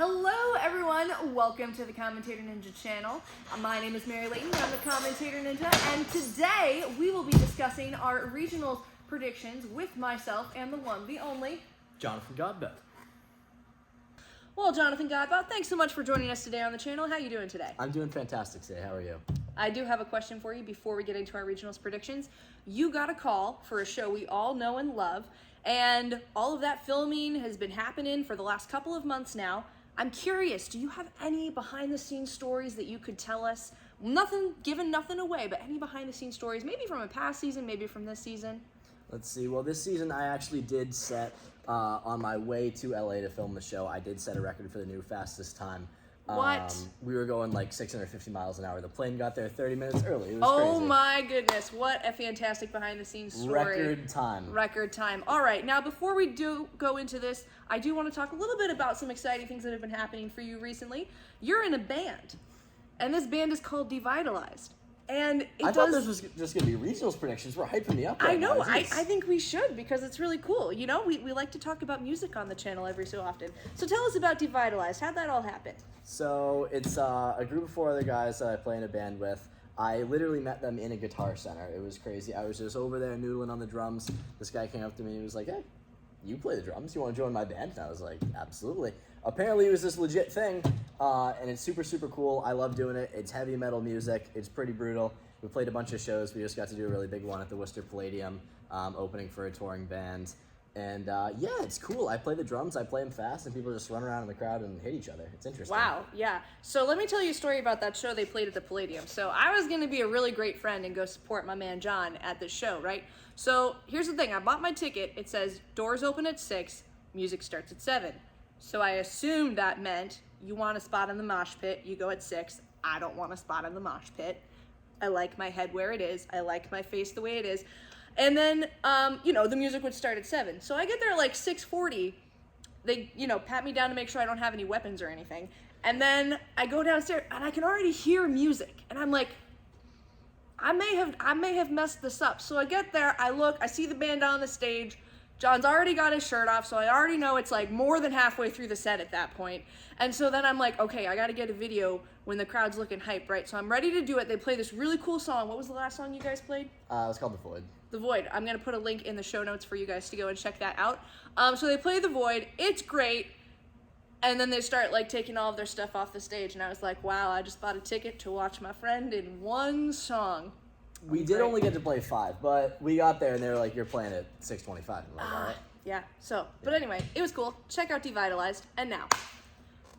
Hello everyone, welcome to the Commentator Ninja channel. My name is Mary Layton, I'm the Commentator Ninja, and today we will be discussing our regionals predictions with myself and the one, the only, Jonathan Godbout. Well, Jonathan Godbout, thanks so much for joining us today on the channel. How are you doing today? I'm doing fantastic today. How are you? I do have a question for you before we get into our regionals predictions. You got a call for a show we all know and love, and all of that filming has been happening for the last couple of months now. I'm curious, do you have any behind-the-scenes stories that you could tell us? Giving nothing away, but any behind-the-scenes stories, maybe from a past season, maybe from this season? Let's see. Well, this season I actually did set, on my way to LA to film the show, I did set a record for the new fastest time. What? We were going like 650 miles an hour. The plane got there 30 minutes early. It was Oh crazy. my goodness, what a fantastic behind-the-scenes story. Record time. Record time. All right, now before we do go into this, I do want to talk a little bit about some exciting things that have been happening for you recently. You're in a band, and this band is called Devitalized. And I thought this was just going to be regionals predictions. We're hyping me up right I know. now. I think we should, because it's really cool. You know, we like to talk about music on the channel every so often. So tell us about Devitalized. How'd that all happen? So it's a group of 4 other guys that I play in a band with. I literally met them in a Guitar Center. It was crazy. I was just over there noodling on the drums. This guy came up to me and was like, "Hey, you play the drums? You want to join my band?" And I was like, "Absolutely." Apparently it was this legit thing, and it's super, super cool. I love doing it. It's heavy metal music. It's pretty brutal. We played a bunch of shows. We just got to do a really big one at the Worcester Palladium, opening for a touring band. And yeah, it's cool. I play the drums, I play them fast, and people just run around in the crowd and hit each other. It's interesting. Wow, yeah. So let me tell you a story about that show they played at the Palladium. So I was going to be a really great friend and go support my man John at this show, right? So here's the thing. I bought my ticket. It says doors open at 6, music starts at 7. So I assumed that meant you want a spot in the mosh pit, you go at 6. I don't want a spot in the mosh pit. I like my head where it is. I like my face the way it is. And then, the music would start at 7. So I get there like 6:40. They, pat me down to make sure I don't have any weapons or anything. And then I go downstairs and I can already hear music. And I'm like, I may have messed this up. So I get there, I look, I see the band on the stage. John's already got his shirt off, so I already know it's like more than halfway through the set at that point. And so then I'm like, okay, I gotta get a video when the crowd's looking hype, right? So I'm ready to do it. They play this really cool song. What was the last song you guys played? It's called The Void. The Void. I'm gonna put a link in the show notes for you guys to go and check that out. So they play The Void. It's great. And then they start like taking all of their stuff off the stage. And I was like, wow, I just bought a ticket to watch my friend in one song. We did only get to play 5, but we got there and they were like, "You're playing at 6:25." I'm like, "All right." Yeah, but anyway, it was cool. Check out Devitalized. And now,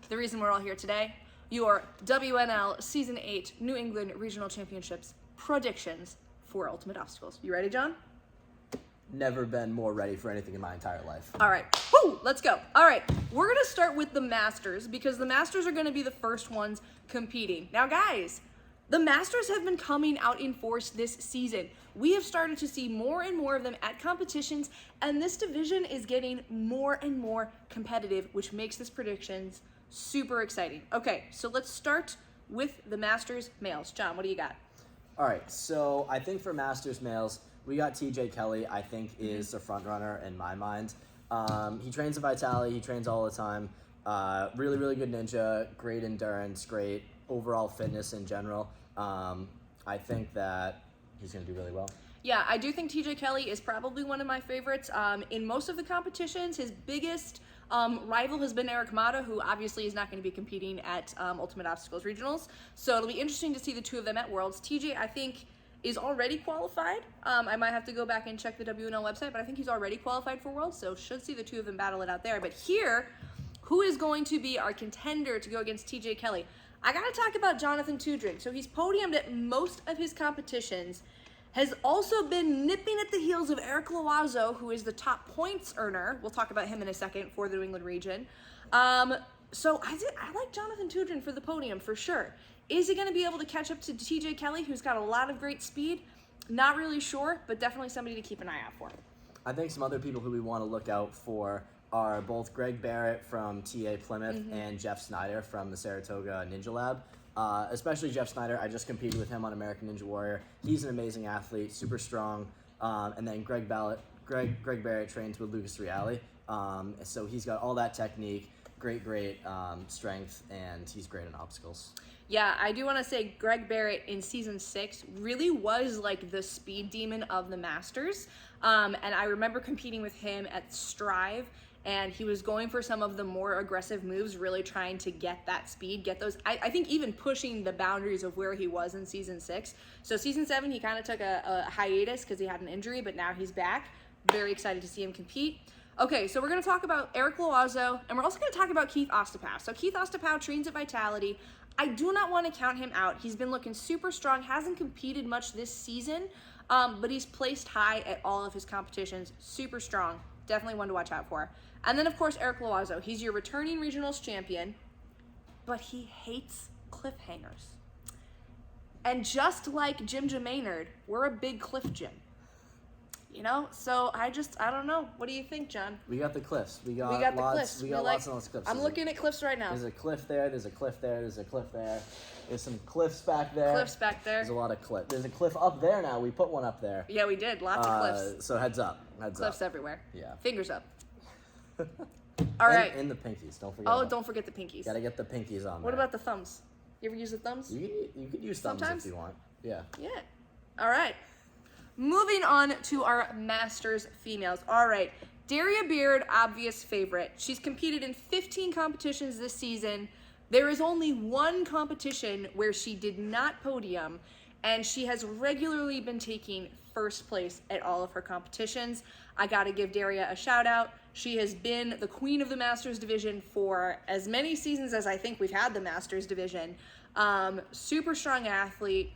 the reason we're all here today, your WNL Season 8 New England Regional Championships predictions for Ultimate Obstacles. You ready, John? Never been more ready for anything in my entire life. All right, woo, let's go. All right, we're gonna start with the Masters because the Masters are gonna be the first ones competing. Now, guys, the Masters have been coming out in force this season. We have started to see more and more of them at competitions, and this division is getting more and more competitive, which makes this predictions super exciting. Okay, so let's start with the Masters males. John, what do you got? All right, so I think for Masters males, we got TJ Kelly, I think is the front runner in my mind. He trains at Vitality, he trains all the time. Really, really good ninja, great endurance, great overall fitness in general. I think that he's going to do really well. Yeah, I do think TJ Kelly is probably one of my favorites. In most of the competitions, his biggest rival has been Eric Mata, who obviously is not going to be competing at Ultimate Obstacles Regionals. So it'll be interesting to see the two of them at Worlds. TJ, I think, is already qualified. I might have to go back and check the WNL website, but I think he's already qualified for Worlds, so should see the two of them battle it out there. But here, who is going to be our contender to go against TJ Kelly? I gotta talk about Jonathan Tudrin. So he's podiumed at most of his competitions, has also been nipping at the heels of Eric Loazo, who is the top points earner. We'll talk about him in a second for the New England region. So I like Jonathan Tudrin for the podium for sure. Is he gonna be able to catch up to TJ Kelly, who's got a lot of great speed? Not really sure, but definitely somebody to keep an eye out for. I think some other people who we want to look out for are both Greg Barrett from TA Plymouth and Jeff Snyder from the Saratoga Ninja Lab. Especially Jeff Snyder. I just competed with him on American Ninja Warrior. He's an amazing athlete, super strong. And then Greg Barrett trains with Lucas Reale. So he's got all that technique. great strength, and he's great on obstacles. Yeah, I do want to say Greg Barrett in season 6 really was like the speed demon of the Masters. And I remember competing with him at Strive, and he was going for some of the more aggressive moves, really trying to get that speed, get those, I think even pushing the boundaries of where he was in season 6. So season 7, he kind of took a hiatus because he had an injury, but now he's back. Very excited to see him compete. Okay, so we're going to talk about Eric Loazo, and we're also going to talk about Keith Ostapow. So Keith Ostapow trains at Vitality. I do not want to count him out. He's been looking super strong, hasn't competed much this season, but he's placed high at all of his competitions. Super strong. Definitely one to watch out for. And then, of course, Eric Loazo. He's your returning regionals champion, but he hates cliffhangers. And just like Jim Maynard, we're a big cliff gym. You know, so I don't know. What do you think, John? We got the cliffs. We got the cliffs. We got lots and lots of cliffs. I'm looking at cliffs right now. There's a cliff there. There's a cliff there. There's a cliff there. There's some cliffs back there. Cliffs back there. There's a lot of cliff. There's a cliff up there now. We put one up there. Yeah, we did. Lots of cliffs. So heads up. Cliffs everywhere. Yeah. Fingers up. All right. And the pinkies. Don't forget. Don't forget the pinkies. Gotta get the pinkies on. What about the thumbs? You ever use the thumbs? You could use thumbs Sometimes? if you want. Yeah. Yeah. All right. Moving on to our Masters females. All right. Daria Beard, obvious favorite. She's competed in 15 competitions this season. There is only one competition where she did not podium, and she has regularly been taking first place at all of her competitions. I got to give Daria a shout out. She has been the queen of the Masters division for as many seasons as I think we've had the Masters division. Super strong athlete,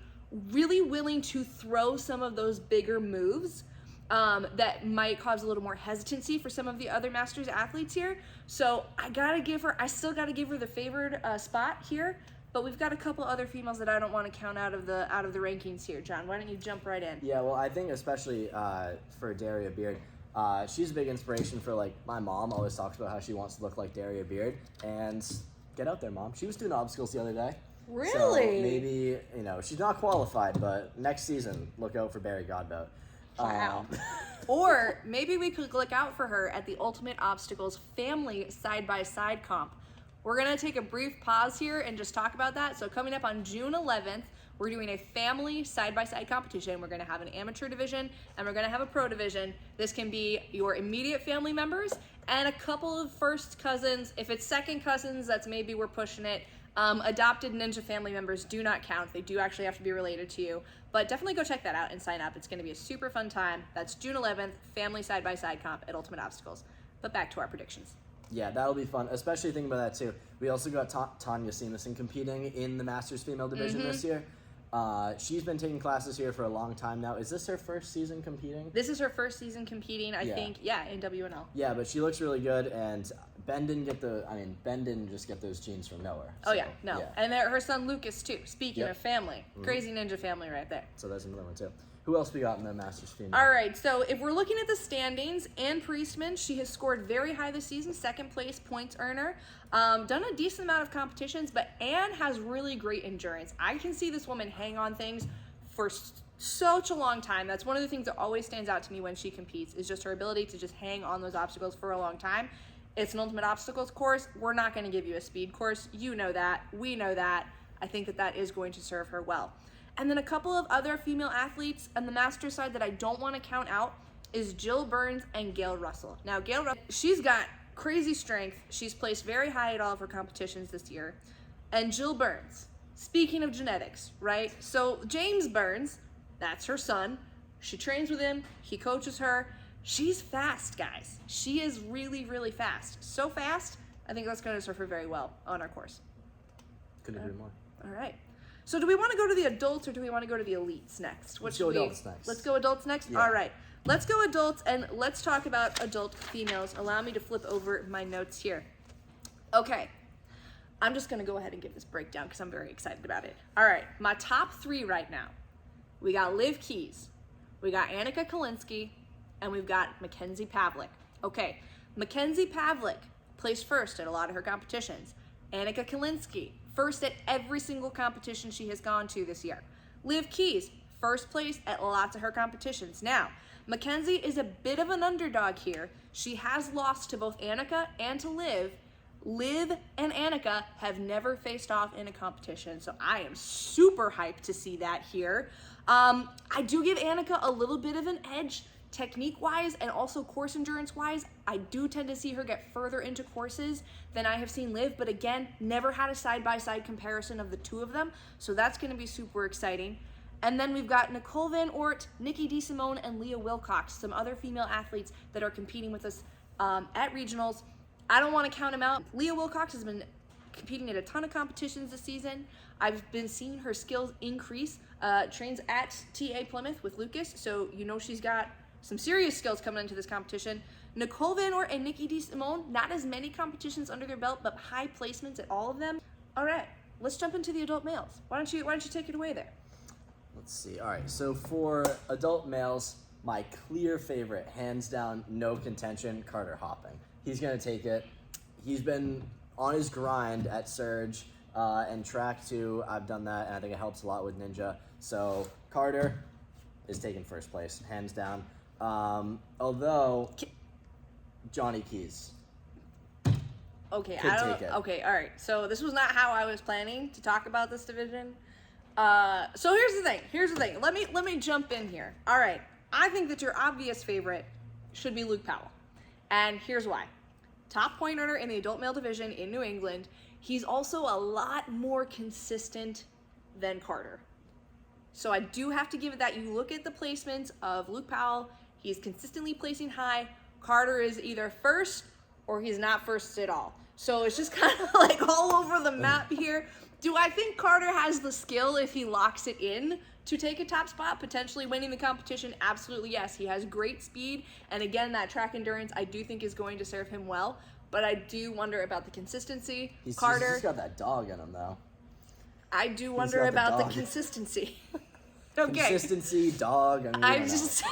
really willing to throw some of those bigger moves that might cause a little more hesitancy for some of the other Masters athletes here. So I still gotta give her the favored spot here, but we've got a couple other females that I don't want to count out of the rankings here. John, why don't you jump right in? Yeah, well, I think especially for Daria Beard, she's a big inspiration for, like, my mom always talks about how she wants to look like Daria Beard, and get out there, Mom. She was doing obstacles the other day. Really? So maybe, she's not qualified, but next season, look out for Barry Godbout. Wow. Or maybe we could look out for her at the Ultimate Obstacles Family Side-by-Side Comp. We're going to take a brief pause here and just talk about that. So coming up on June 11th, we're doing a family side-by-side competition. We're going to have an amateur division and we're going to have a pro division. This can be your immediate family members and a couple of first cousins. If it's second cousins, that's maybe we're pushing it. Adopted ninja family members do not count. They do actually have to be related to you. But definitely go check that out and sign up. It's going to be a super fun time. That's June 11th, family side-by-side comp at Ultimate Obstacles. But back to our predictions. Yeah, that'll be fun, especially thinking about that too. We also got Tanya Seamuson competing in the Masters female division this year. She's been taking classes here for a long time now. Is this her first season competing? This is her first season competing, I think, in WNL. Yeah, but she looks really good, and Ben didn't just get those genes from nowhere. So, and her son Lucas too. Speaking of family, crazy ninja family right there. So there's another one too. Who else we got in the Masters female? All right, so if we're looking at the standings, Ann Priestman, she has scored very high this season, second place points earner. Done a decent amount of competitions, but Ann has really great endurance. I can see this woman hang on things for such a long time. That's one of the things that always stands out to me when she competes, is just her ability to just hang on those obstacles for a long time. It's an ultimate obstacles course. We're not going to give you a speed course. You know that. We know that. I think that is going to serve her well. And then a couple of other female athletes on the Masters side that I don't want to count out is Jill Burns and Gail Russell. Now, Gail Russell, she's got crazy strength. She's placed very high at all of her competitions this year. And Jill Burns, speaking of genetics, right? So James Burns, that's her son. She trains with him. He coaches her. She's fast, guys. She is really, really fast. So fast, I think that's going to serve her very well on our course. Couldn't agree more. All right. So do we want to go to the adults or do we want to go to the elites next? Let's go adults next. Let's go adults next? Yeah. All right. Let's go adults and let's talk about adult females. Allow me to flip over my notes here. Okay. I'm just going to go ahead and give this breakdown because I'm very excited about it. All right. My top 3 right now. We got Liv Keys. We got Annika Kalinsky. And we've got Mackenzie Pavlik. Okay. Mackenzie Pavlik placed first at a lot of her competitions. Annika Kalinsky, first at every single competition she has gone to this year. Liv Keys, first place at lots of her competitions. Now, Mackenzie is a bit of an underdog here. She has lost to both Annika and to Liv, Liv and Annika have never faced off in a competition, so I am super hyped to see that here. I do give Annika a little bit of an edge technique-wise and also course endurance-wise. I do tend to see her get further into courses than I have seen Liv, but again, never had a side-by-side comparison of the two of them, so that's going to be super exciting. And then we've got Nicole Van Oort, Nikki DeSimone, and Leah Wilcox, some other female athletes that are competing with us at regionals. I don't want to count them out. Leah Wilcox has been competing at a ton of competitions this season. I've been seeing her skills increase. Trains at TA Plymouth with Lucas, so you know she's got some serious skills coming into this competition. Nicole Van Oort and Nikki DeSimone, not as many competitions under their belt, but high placements at all of them. All right, let's jump into the adult males. Why don't you take it away there? Let's see. All right, so for adult males, my clear favorite, hands down, no contention, Carter Hopping. He's going to take it. He's been on his grind at Surge and track too. I've done that, and I think it helps a lot with Ninja. So Carter is taking first place, hands down. Although Johnny Keys. Okay, could take it. Okay, all right. So this was not how I was planning to talk about this division. So here's the thing. Let me jump in here. All right. I think that your obvious favorite should be Luke Powell. And here's why. Top point earner in the adult male division in New England. He's also a lot more consistent than Carter. So I do have to give it that. You look at the placements of Luke Powell, he's consistently placing high. Carter is either first or he's not first at all. So it's just kind of like all over the map here. Do I think Carter has the skill if he locks it in to take a top spot, potentially winning the competition? Absolutely, yes. He has great speed, and again, that track endurance I do think is going to serve him well, but I do wonder about the consistency. He's Carter, got that dog in him, though. I do wonder about the consistency. Okay. Consistency, dog.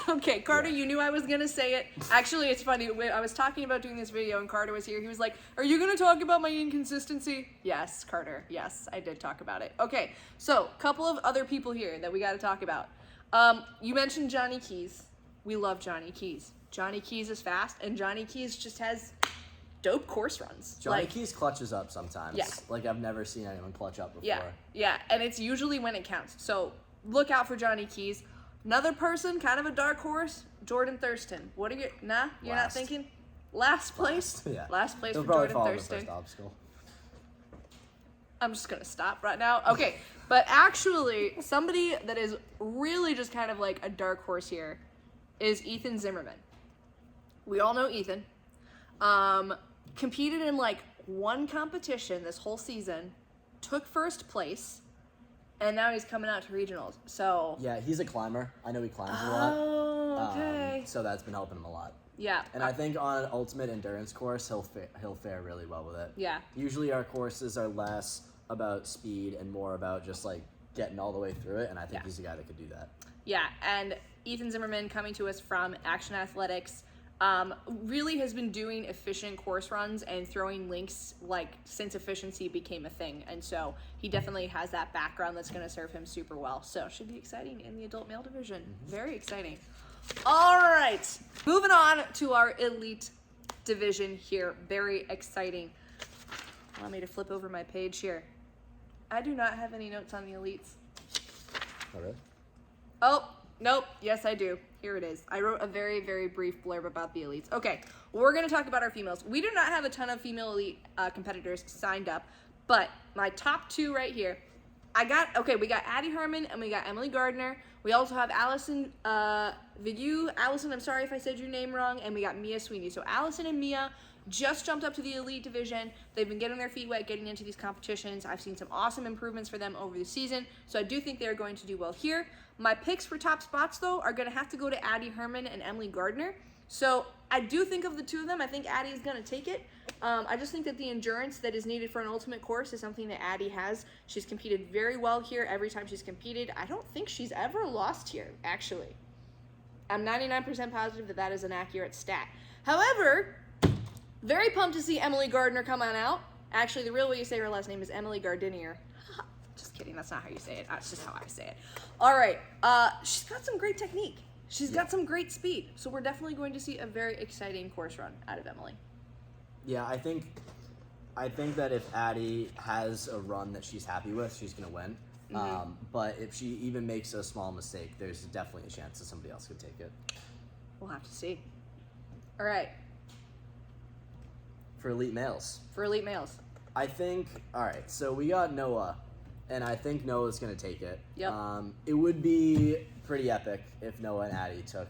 Okay, Carter, you knew I was going to say it. Actually, it's funny. When I was talking about doing this video and Carter was here, he was like, "Are you going to talk about my inconsistency?" Yes, Carter. Yes, I did talk about it. Okay, so a couple of other people here that we got to talk about. You mentioned Johnny Keys. We love Johnny Keys. Johnny Keys is fast, and Johnny Keys just has dope course runs. Johnny Keys clutches up sometimes. Yeah. Like I've never seen anyone clutch up before. Yeah, and it's usually when it counts. So look out for Johnny Keys. Another person, kind of a dark horse, Jordan Thurston. What are you? Nah, you're not thinking. Last place. Yeah. Last place He'll for probably Jordan follow Thurston. the first obstacle. I'm just gonna stop right now. Okay, but actually, somebody that is really just kind of like a dark horse here is Ethan Zimmerman. We all know Ethan. Competed in like one competition this whole season, took first place, and now he's coming out to regionals. So yeah, he's a climber. I know he climbs a lot. Oh, okay. So that's been helping him a lot. Yeah. And I think on an ultimate endurance course, he'll fare really well with it. Yeah. Usually our courses are less about speed and more about just like getting all the way through it, and I think he's the guy that could do that. Yeah, and Ethan Zimmerman, coming to us from Action Athletics, really has been doing efficient course runs and throwing links like since efficiency became a thing, and so he definitely has that background that's going to serve him super well. So should be exciting in the adult male division. Very exciting. All right, moving on to our elite division here. Very exciting. Allow me to flip over my page here. I do not have any notes on the elites. Oh, really? Oh, nope. Yes, I do. Here it is. I wrote a very, very brief blurb about the elites. Okay, we're going to talk about our females. We do not have a ton of female elite competitors signed up, but my top two right here, we got Addie Herman and we got Emily Gardner. We also have Allison Vigu. Allison, I'm sorry if I said your name wrong. And we got Mia Sweeney. So Allison and Mia just jumped up to the elite division. They've been getting their feet wet, getting into these competitions. I've seen some awesome improvements for them over the season, so I do think they're going to do well here. My picks for top spots, though, are going to have to go to Addie Herman and Emily Gardner. So I do think of the two of them, I think Addie is going to take it. I just think that the endurance that is needed for an ultimate course is something that Addie has. She's competed very well here every time she's competed. I don't think she's ever lost here, actually. I'm 99% positive that that is an accurate stat. However, very pumped to see Emily Gardner come on out. Actually, the real way you say her last name is Emily Gardinier. Just kidding, that's not how you say it. That's just how I say it. All right, she's got some great technique. She's got some great speed. So we're definitely going to see a very exciting course run out of Emily. Yeah, I think I think that if Addie has a run that she's happy with, she's going to win. But if she even makes a small mistake, there's definitely a chance that somebody else could take it. We'll have to see. All right. For elite males. I think, all right, so we got Noah, and I think Noah's going to take it. Yep. It would be pretty epic if Noah and Addie took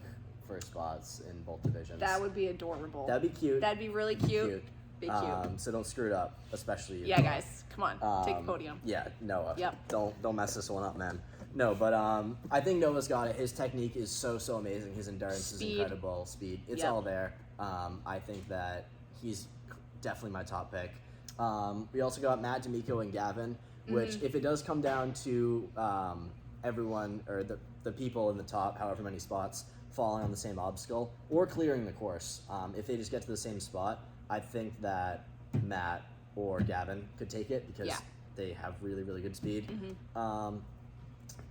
first spots in both divisions. That would be adorable. That'd be cute. That'd be really cute. Be cute. So don't screw it up, especially you. Yeah, guys, come on, take the podium. Yeah, Noah. Yep. Don't mess this one up, man. No, but I think Noah's got it. His technique is so amazing. His endurance is incredible. Speed, it's all there. I think that he's definitely my top pick. We also got Matt, D'Amico, and Gavin, which if it does come down to everyone or the people in the top, however many spots, falling on the same obstacle or clearing the course, if they just get to the same spot, I think that Matt or Gavin could take it because they have really good speed.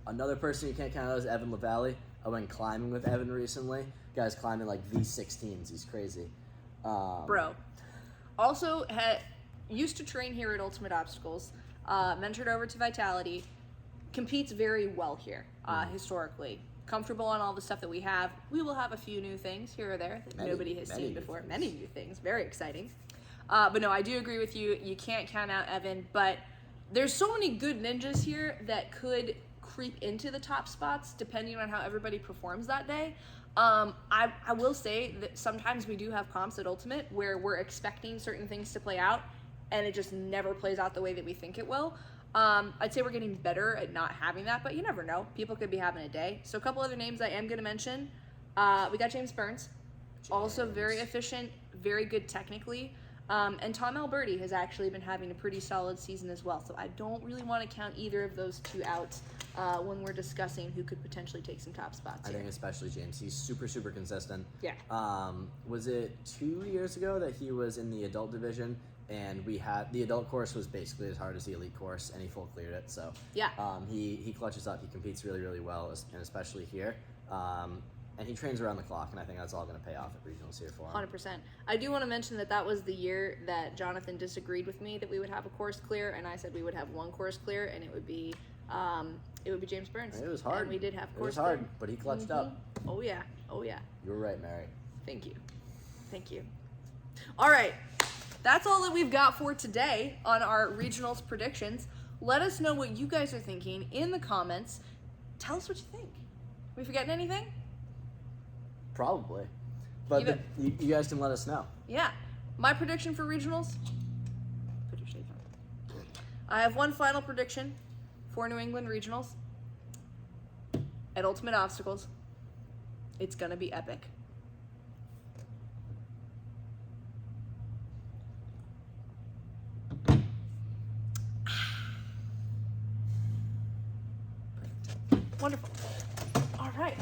Another person you can't count out is Evan LaValle. I went climbing with Evan recently. Guy's climbing like V16s. He's crazy. Bro. Also, used to train here at Ultimate Obstacles, mentored over to Vitality, competes very well here, historically. Comfortable on all the stuff that we have. We will have a few new things here or there that nobody has seen before. Many new things. Very exciting. But no, I do agree with you. You can't count out Evan, but there's so many good ninjas here that could creep into the top spots depending on how everybody performs that day. I will say that sometimes we do have comps at Ultimate where we're expecting certain things to play out and it just never plays out the way that we think it will. I'd say we're getting better at not having that, but you never know. People could be having a day. So a couple other names I am going to mention. We got James Burns, also very efficient, very good technically. And Tom Alberti has actually been having a pretty solid season as well. So I don't really want to count either of those two out when we're discussing who could potentially take some top spots I think especially James. He's super consistent. Yeah. Was it 2 years ago that he was in the adult division? And we had the adult course was basically as hard as the elite course, and he full cleared it. So yeah, he clutches up. He competes really well, and especially here. And he trains around the clock, and I think that's all going to pay off at regionals here for him. 100%. I do want to mention that was the year that Jonathan disagreed with me that we would have a course clear, and I said we would have one course clear, and it would be James Burns. And it was hard. And we did have course clear. It was hard, clear. but he clutched up. Oh yeah. You were right, Mary. Thank you. All right. That's all that we've got for today on our regionals predictions. Let us know what you guys are thinking in the comments. Tell us what you think. Are we forgetting anything? Probably. But you guys can let us know. Yeah. My prediction for regionals? Put your shades on. I have one final prediction for New England regionals. At Ultimate Obstacles, it's going to be epic. Wonderful. All right.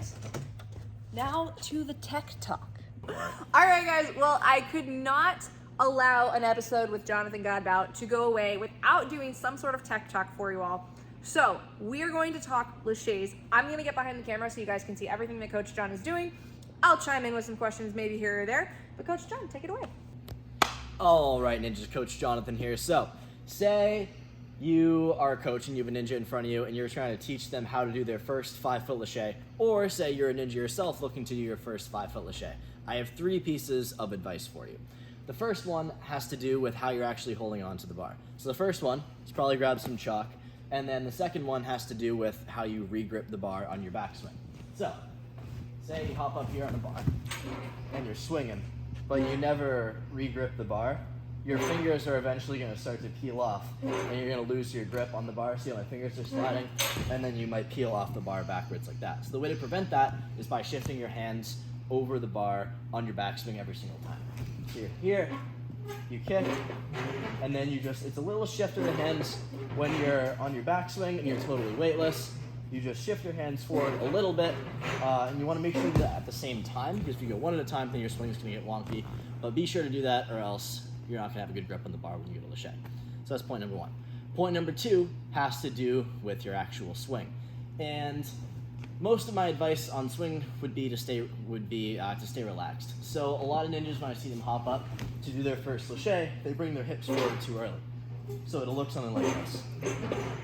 Now to the tech talk. All right, guys. Well, I could not allow an episode with Jonathan Godbout to go away without doing some sort of tech talk for you all. So we are going to talk Laches. I'm going to get behind the camera so you guys can see everything that Coach John is doing. I'll chime in with some questions maybe here or there. But Coach John, take it away. All right, ninjas. Coach Jonathan here. So say you are a coach and you have a ninja in front of you and you're trying to teach them how to do their first 5-foot lache, or say you're a ninja yourself looking to do your first 5-foot lache. I have 3 pieces of advice for you. The first one has to do with how you're actually holding on to the bar. So the first one is probably grab some chalk, and then the second one has to do with how you re-grip the bar on your backswing. So, say you hop up here on the bar and you're swinging, but you never re-grip the bar. Your fingers are eventually going to start to peel off, and you're going to lose your grip on the bar. See how my fingers are sliding? And then you might peel off the bar backwards like that. So the way to prevent that is by shifting your hands over the bar on your backswing every single time. So you're here, you kick, and then you just, it's a little shift of the hands when you're on your backswing and you're totally weightless. You just shift your hands forward a little bit, and you want to make sure you do that at the same time, because if you go one at a time, then your swing is going to get wonky. But be sure to do that, or else you're not going to have a good grip on the bar when you go to lache. So that's point number 1. Point number 2 has to do with your actual swing. And most of my advice on swing would be to stay relaxed. So a lot of ninjas, when I see them hop up to do their first lache, they bring their hips forward too early. So it'll look something like this,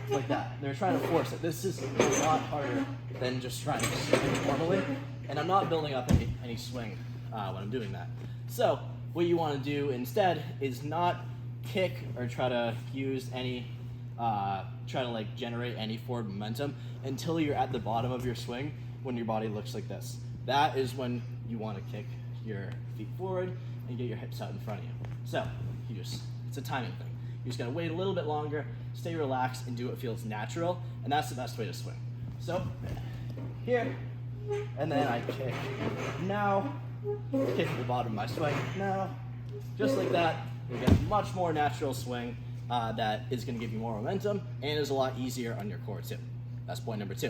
like that. They're trying to force it. This is a lot harder than just trying to swing normally, and I'm not building up any swing when I'm doing that. So what you want to do instead is not kick or try to use any, like generate any forward momentum until you're at the bottom of your swing when your body looks like this. That is when you want to kick your feet forward and get your hips out in front of you. So it's a timing thing. You just gotta wait a little bit longer, stay relaxed, and do what feels natural, and that's the best way to swing. So, here, and then I kick now, kick at the bottom of my swing now, just like that. You get a much more natural swing that is gonna give you more momentum and is a lot easier on your core too. That's point number 2.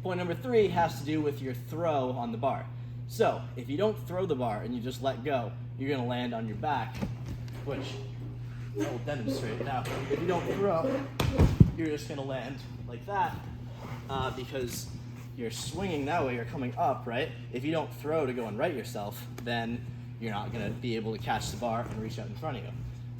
Point number 3 has to do with your throw on the bar. So, if you don't throw the bar and you just let go, you're gonna land on your back, which I will demonstrate now. If you don't throw, you're just gonna land like that because you're swinging that way, you're coming up, right? If you don't throw to go and right yourself, then you're not gonna be able to catch the bar and reach out in front of you.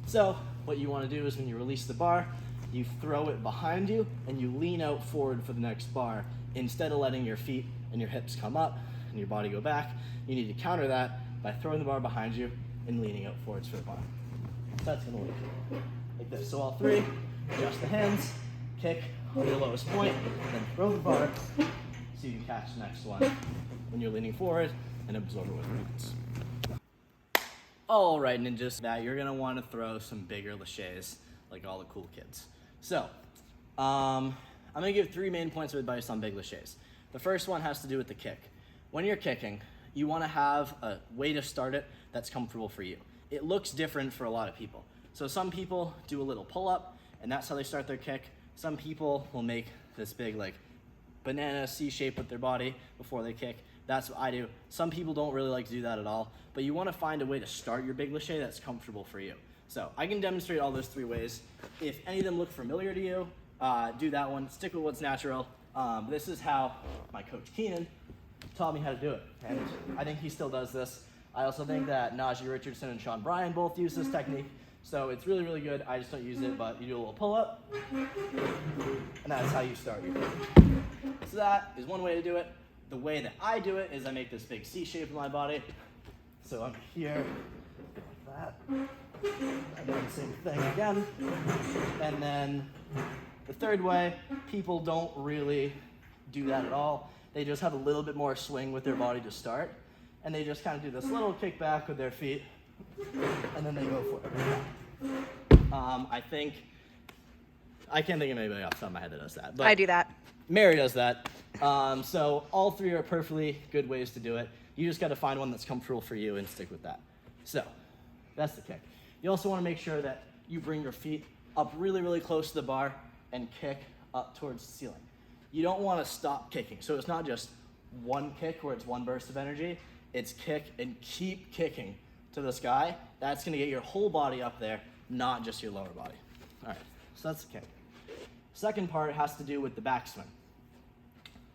So what you wanna do is when you release the bar, you throw it behind you and you lean out forward for the next bar. Instead of letting your feet and your hips come up and your body go back, you need to counter that by throwing the bar behind you and leaning out forwards for the bar. That's gonna look like this. So all 3, adjust the hands, kick on your lowest point, then throw the bar so you can catch the next one when you're leaning forward and absorb it with your hands. All right, ninjas, now you're gonna wanna throw some bigger laches like all the cool kids. So, I'm gonna give 3 main points of advice on big laches. The first one has to do with the kick. When you're kicking, you wanna have a way to start it that's comfortable for you. It looks different for a lot of people. So some people do a little pull-up, and that's how they start their kick. Some people will make this big like banana C shape with their body before they kick. That's what I do. Some people don't really like to do that at all, but you wanna find a way to start your big lache that's comfortable for you. So I can demonstrate all those 3 ways. If any of them look familiar to you, do that one, stick with what's natural. This is how my coach Keenan taught me how to do it, and I think he still does this. I also think that Najee Richardson and Sean Bryan both use this technique, so it's really, really good. I just don't use it, but you do a little pull-up, and that's how you start your kick. So that is one way to do it. The way that I do it is I make this big C shape in my body. So I'm here, like that, and then the same thing again. And then the third way, people don't really do that at all. They just have a little bit more swing with their body to start. And they just kind of do this little kick back with their feet, and then they go for it. I can't think of anybody off the top of my head that does that. But I do that. Mary does that. So all 3 are perfectly good ways to do it. You just got to find one that's comfortable for you and stick with that. So that's the kick. You also want to make sure that you bring your feet up really, really close to the bar and kick up towards the ceiling. You don't want to stop kicking. So it's not just one kick where it's one burst of energy. It's kick and keep kicking to the sky. That's gonna get your whole body up there, not just your lower body. All right, so that's the kick. Second part has to do with the backswing.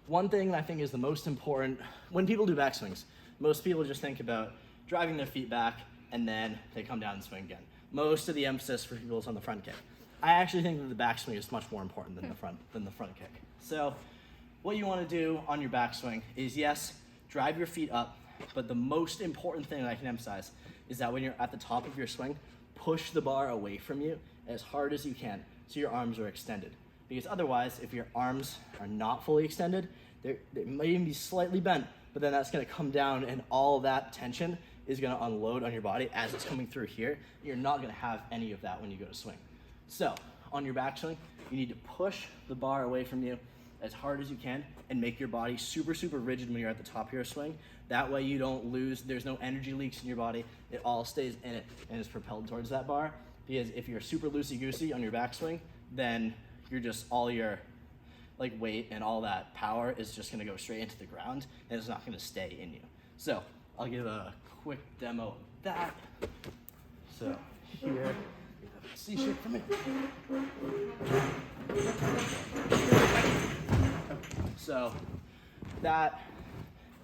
One thing that I think is the most important, when people do backswings, most people just think about driving their feet back and then they come down and swing again. Most of the emphasis for people is on the front kick. I actually think that the backswing is much more important than the front kick. So what you wanna do on your backswing is, yes, drive your feet up, but the most important thing that I can emphasize is that when you're at the top of your swing, push the bar away from you as hard as you can so your arms are extended. Because otherwise, if your arms are not fully extended, they might even be slightly bent, but then that's gonna come down and all that tension is gonna unload on your body as it's coming through here. You're not gonna have any of that when you go to swing. So on your backswing, you need to push the bar away from you as hard as you can and make your body super, super rigid when you're at the top of your swing. That way you don't lose, there's no energy leaks in your body. It all stays in it and is propelled towards that bar. Because if you're super loosey-goosey on your backswing, then you're just, all your like weight and all that power is just gonna go straight into the ground and it's not gonna stay in you. So I'll give a quick demo of that. So here, we have a C shape for me. So that,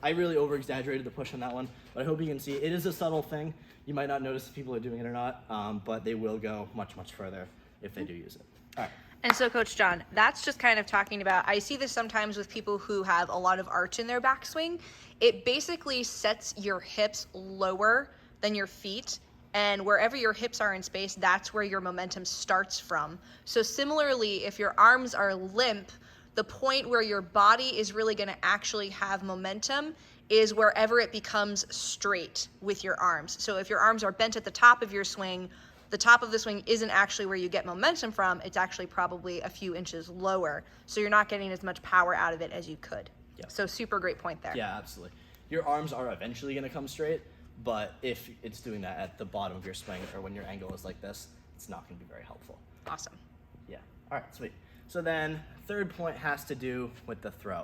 I really over-exaggerated the push on that one, but I hope you can see it is a subtle thing. You might not notice if people are doing it or not, but they will go much, much further if they do use it. All right. And so, Coach John, that's just kind of talking about, I see this sometimes with people who have a lot of arch in their backswing. It basically sets your hips lower than your feet, and wherever your hips are in space, that's where your momentum starts from. So similarly, if your arms are limp, the point where your body is really going to actually have momentum is wherever it becomes straight with your arms. So if your arms are bent at the top of your swing, the top of the swing isn't actually where you get momentum from. It's actually probably a few inches lower. So you're not getting as much power out of it as you could. Yep. So super great point there. Yeah, absolutely. Your arms are eventually going to come straight, but if it's doing that at the bottom of your swing or when your angle is like this, it's not going to be very helpful. Awesome. Yeah. All right, sweet. So then third point has to do with the throw.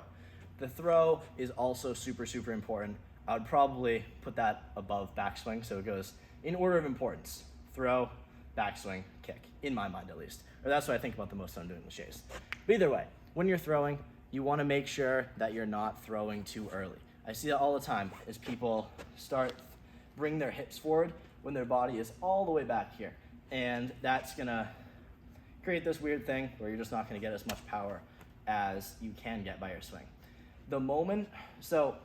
The throw is also super, super important. I would probably put that above backswing, so it goes in order of importance. Throw, backswing, kick, in my mind at least. Or that's what I think about the most when I'm doing Laches. But either way, when you're throwing, you want to make sure that you're not throwing too early. I see that all the time as people bring their hips forward when their body is all the way back here. And that's going to create this weird thing where you're just not going to get as much power as you can get by your swing. So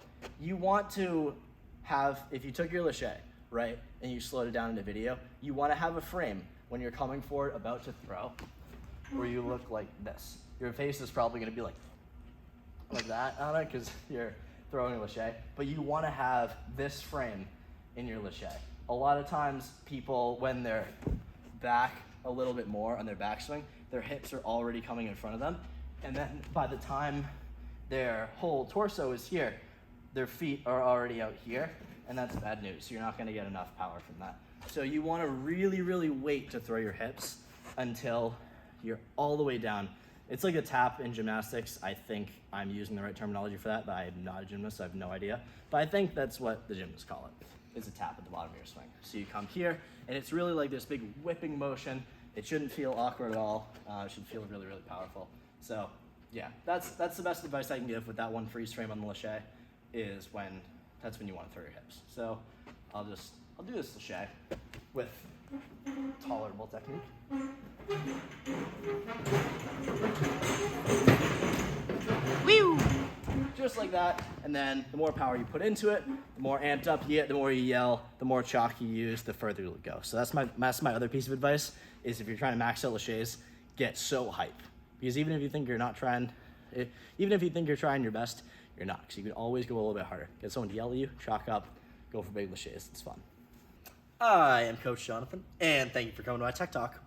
you want to have, if you took your Laches, right, and you slowed it down in a video, you want to have a frame when you're coming forward about to throw where you look like this. Your face is probably going to be like that on it because you're throwing a Laches, but you want to have this frame in your Laches. A lot of times people, when they're back a little bit more on their backswing, their hips are already coming in front of them, and then by the time their whole torso is here, their feet are already out here, and that's bad news. You're not going to get enough power from that. So you want to really, really wait to throw your hips until you're all the way down. It's like a tap in gymnastics. I think I'm using the right terminology for that, but I'm not a gymnast, so I have no idea. But I think that's what the gymnasts call it. It's a tap at the bottom of your swing. So you come here, and it's really like this big whipping motion. It shouldn't feel awkward at all. It should feel really, really powerful. So yeah, that's the best advice I can give with that one freeze frame on the Laches, is that's when you want to throw your hips. So I'll do this Laches with tolerable technique. Woo! Just like that, and then the more power you put into it, the more amped up you get, the more you yell, the more chalk you use, the further it'll go. So that's my other piece of advice, is if you're trying to max out Laches, get so hype. Because even if you think you're trying your best, you're not. Because you can always go a little bit harder. Get someone to yell at you, chalk up, go for big Laches. It's fun. I am Coach Jonathan, and thank you for coming to my Tech Talk.